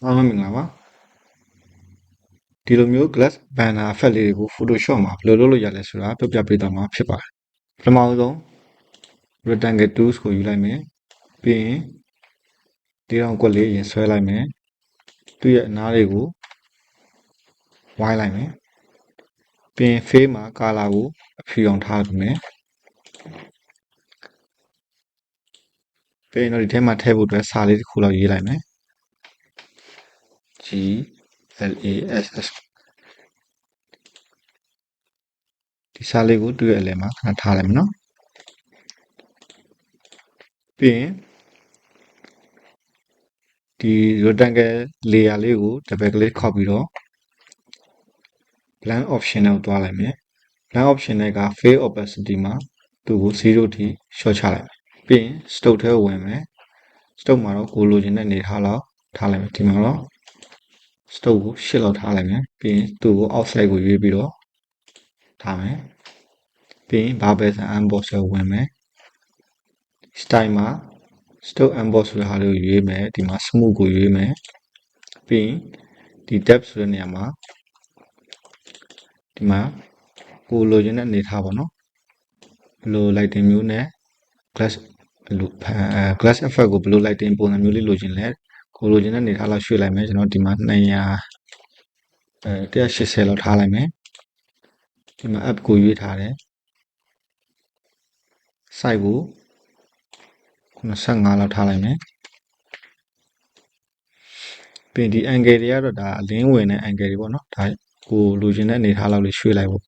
အားလုံးမင်္ဂလာပါဒီလိုမျိုး glass banner effect လေးတွေကို Photoshop မှာဘယ်လိုလုပ်လို့ရလဲဆိုတာပြပြပေးသွားမှာဖြစ်ပါတယ်ပထမဆုံး rectangle tools ကိုယူလိုက်မယ်ပြီးရင်ဒီအောင်ကွက်လေးရင်ဆွဲလိုက်မယ်သူ့ရဲ့အနားလေးကိုဝိုင်းလိုက်မယ်ပြီးရင် face မှာ color ကိုအဖြူအောင်ထားလိုက်မယ်ပြီးရင်တော့ဒီထဲမှာထည့်ဖို့အတွက်စာလေးတစ်ခုလောက်ရေးလိုက်မယ် GLASS ဒီစာလေးကိုသူ့ရဲ့အလယ်မှာခဏထားလိုက်မယ်နော်ပြီးရင်ဒီ rectangle layer လေးကို double click ခောက်ပြီးတော့ blend option နဲ့တွားလိုက်မယ် blend option နဲ့က face opacity မှာသူ့ကို0ထိလျှော့ချလိုက်မယ်ပြီးရင် stroke ထဲကိုဝင်မယ် stroke မှာတော့ကိုလိုချင်တဲ့အနေထားလောက်ထားလိုက်မယ်ဒီမှာတော့ stroke ကို8လောက်ထားလိုက်မယ်ပြီးရင်သူ့ကို outside ကိုရွေးပြီးတော့ထားမယ်ပြီးရင် barbell and emboss ကိုဝင်မယ် style မှာ stroke emboss ဆိုတဲ့ဟာလေးကိုရွေးမယ်ဒီမှာ smooth ကိုရွေးမယ်ပြီးရင်ဒီ depth ဆိုတဲ့နေရာမှာဒီမှာကိုလိုချင်တဲ့အနေထားပေါ့နော်ဘယ်လို lighting မျိုးနဲ့ glass glass effect ကိုဘယ်လို lighting ပုံစံမျိုးလေးလိုချင်လဲကိုလိုချင်တဲ့အနေထားလောက်ရွှေ့လိုက်မယ်ကျွန်တော်ဒီမှာ180လောက်ထားလိုက်မယ်ဒီမှာ app ကိုရွေးထားတယ် size ကို95လောက်ထားလိုက်မယ်ပြီးဒီ angle တွေကတော့ဒါအလင်းဝင်တဲ့ angle တွေပေါ့နော်ဒါကိုလိုချင်တဲ့အနေထားလောက်လေးရွှေ့လိုက်ဖို့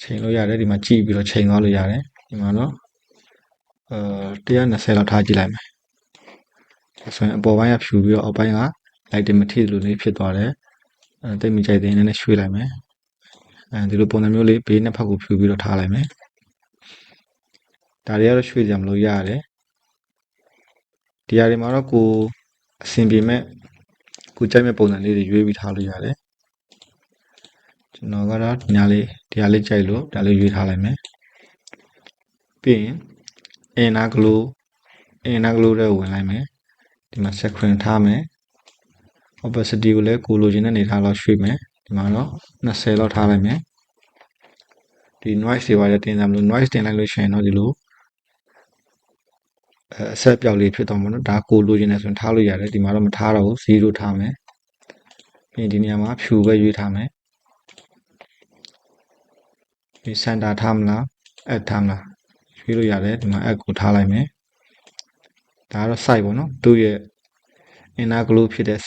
ချိန်လို့ရတယ်ဒီမှာကြည့်ပြီးတော့ချိန်သွားလို့ရတယ်ဒီမှာတော့120လောက်ထားကြည့်လိုက်မယ်ဆိုရင်အပေါ်ပိုင်းကဖြူပြီးတော့အောက်ပိုင်းက lighting မထိသလိုလေးဖြစ်သွားတယ်တိတ်မကြိုက်သေးရင်လည်းရွှေ့လိုက်မယ်ဒီလိုပုံစံမျိုးလေးဘေးနှစ်ဖက်ကိုဖြူပြီးတော့ထားလိုက်မယ်ဒါတွေကတော့ရွှေ့ကြမလို့ရတယ်ဒီဟာတွေမှာတော့ကိုအဆင်ပြေမဲ့ကိုကြိုက်မဲ့ပုံစံလေးတွေရွေးပြီးထားလို့ရတယ်ကျွန်တော်ကတော့ဒီဟာလေးကြိုက်လို့ဒါလေးရွေးထားလိုက်မယ်ပြီးရင် inner glow တွေဝင်လိုက်မယ်ဒီမှာ screen ထားမယ် opacity ကိုလည်းကိုလိုချင်တဲ့အနေထားလောက်ရွှေ့မယ်ဒီမှာတော့20လောက်ထားလိုက်မယ်ဒီ noise တွေပါလည်းတင်စားမလို့ noise တင်လိုက်လို့ရှိရင်တော့ဒီလိုအဆက်ပြောက်လေးဖြစ်သွားမှာနော်ဒါကိုလိုချင်တယ်ဆိုရင်ထားလို့ရတယ်ဒီမှာတော့မထားတော့ဘူး0ထားမယ်ပြီးရင်ဒီနေရာမှာဖြူပဲရွေးထားမယ်ဒီ center ထားမလား add ထားမလားရွေးလို့ရတယ်ဒီမှာ add ကိုထားလိုက်မယ်ဒါကတော့ site ပေါ့နော်သူ့ရဲ့ inner glow ဖြစ်တဲ့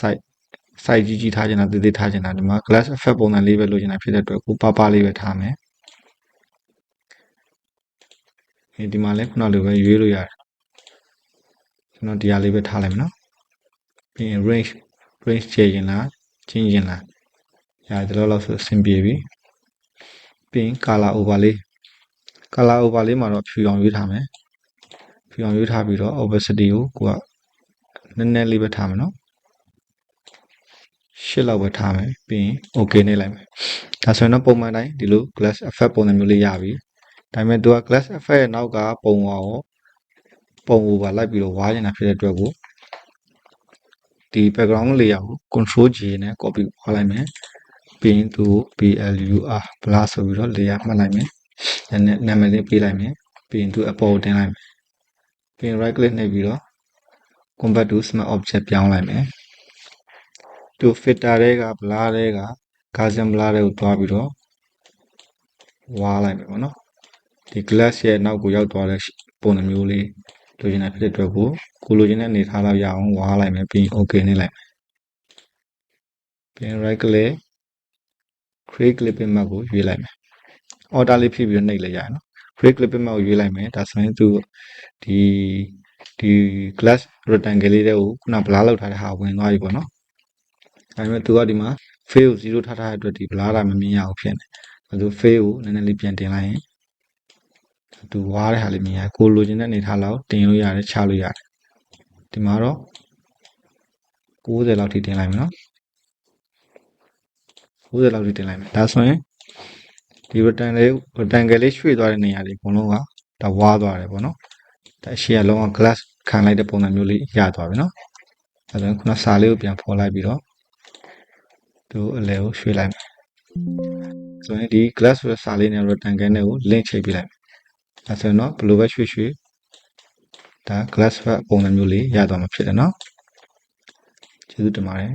site ကြီးထားချင်တာသေးထားချင်တာဒီမှာ glass effect ပုံစံလေးပဲလိုချင်တာဖြစ်တဲ့အတွက်ကိုပါလေးပဲထားမယ်ဒီမှာလည်းခုနလိုပဲရွေးလို့ရတယ်ကျွန်တော်ဒီဟာလေးပဲထားလိုက်မယ်နော်ပြီးရင် range ချဲ့ရင်လားချင်းရင်လားရတယ်တော့ဆိုအဆင်ပြေပြီပြီးရင် color overlay မှာတော့ဖြူအောင်ရွေးထားမယ်ဖြူအောင်ရွေးထားပြီးတော့ opacity ကိုကနည်းနည်းလေးပဲထားမယ်နော်8လောက်ပဲထားမယ်ပြီးရင် okay နဲ့လိုက်မယ်ဒါဆိုရင်တော့ပုံမှန်တိုင်းဒီလို glass effect ပုံစံမျိုးလေးရပြီဒါပေမဲ့သူက glass effect ရဲ့နောက်ကပုံကိုပါလိုက်ပြီးတော့ဝါးနေတာဖြစ်တဲ့အတွက်ကိုဒီ background layer ကို control G နဲ့ copy ဝါးလိုက်မယ်ပြီးရင်သူ blur ဆိုပြီးတော့ layer မှတ်လိုက်မယ်နာမည်လေးပေးလိုက်မယ်ပြီးရင်သူအပေါ်ကိုတင်လိုက်မယ်ပြီးရင် right click နှိပ်ပြီးတော့ convert to smart object ပြောင်းလိုက်မယ်သူ filter တွေက blur တွေက Gaussian blur တွေကိုတွားပြီးတော့ဝါးလိုက်မယ်ပေါ့နော်ဒီ glass ရဲ့နောက်ကိုရောက်သွားတဲ့ပုံစံမျိုးလေးလိုချင်တာဖြစ်တဲ့အတွက်ကိုလိုချင်တဲ့အနေထားလောက်ရအောင်ဝါးလိုက်မယ်ပြီးရင် okay နဲ့လိုက်မယ်ပြီးရင် right click create clipping mask ကိုရွေးလိုက်မယ် order လေးဖြည့်ပြီးတော့နှိပ်လိုက်ရတယ်နော် create clipping mask ကိုရွေးလိုက်မယ်ဒါဆိုရင်သူဒီ glass rectangle လေးတွေကိုခုန blur လောက်ထားတဲ့ဟာဝင်သွားပြီပေါ့နော်ဒါပေမဲ့သူကဒီမှာ face ကို0ထားတဲ့အတွက်ဒီ blur တာမမြင်ရဘူးဖြစ်နေတယ်သူ face ကိုနည်းနည်းလေးပြန်တင်လိုက်ရင်သူဝါးတဲ့ဟာလေးမြင်ရကိုလိုချင်တဲ့အနေထားလောက်တင်လို့ရတယ်ချလို့ရတယ်ဒီမှာတော့90လောက်ထိတင်လိုက်မယ်နော်90လောက်ထိတင်လိုက်မယ်ဒါဆိုရင်ဒီ rectangle လေးရွှေ့သွားတဲ့နေရာတွေအကုန်လုံးကဒါဝါးသွားတယ်ပေါ့နော်ဒါရှေ့ကလုံးဝ glass ခံလိုက်တဲ့ပုံစံမျိုးလေးရသွားပြီနော် ဒါဆိုရင်ခုနစာလေးကိုပြန်ဖော်လိုက်ပြီးတော့သူအလဲကိုရွှေ့လိုက်မယ်ဆိုရင်ဒီ glass ဆိုတဲ့စာလေးနဲ့ rectangle နဲ့ကို link ချိန်ပြလိုက်မယ်ဒါဆိုရင်တော့ဘယ်လိုပဲရွှေ့ဒါ glass ဖက်ပုံစံမျိုးလေးရသွားမှာဖြစ်တယ်နော်ကျေးဇူးတင်ပါတယ်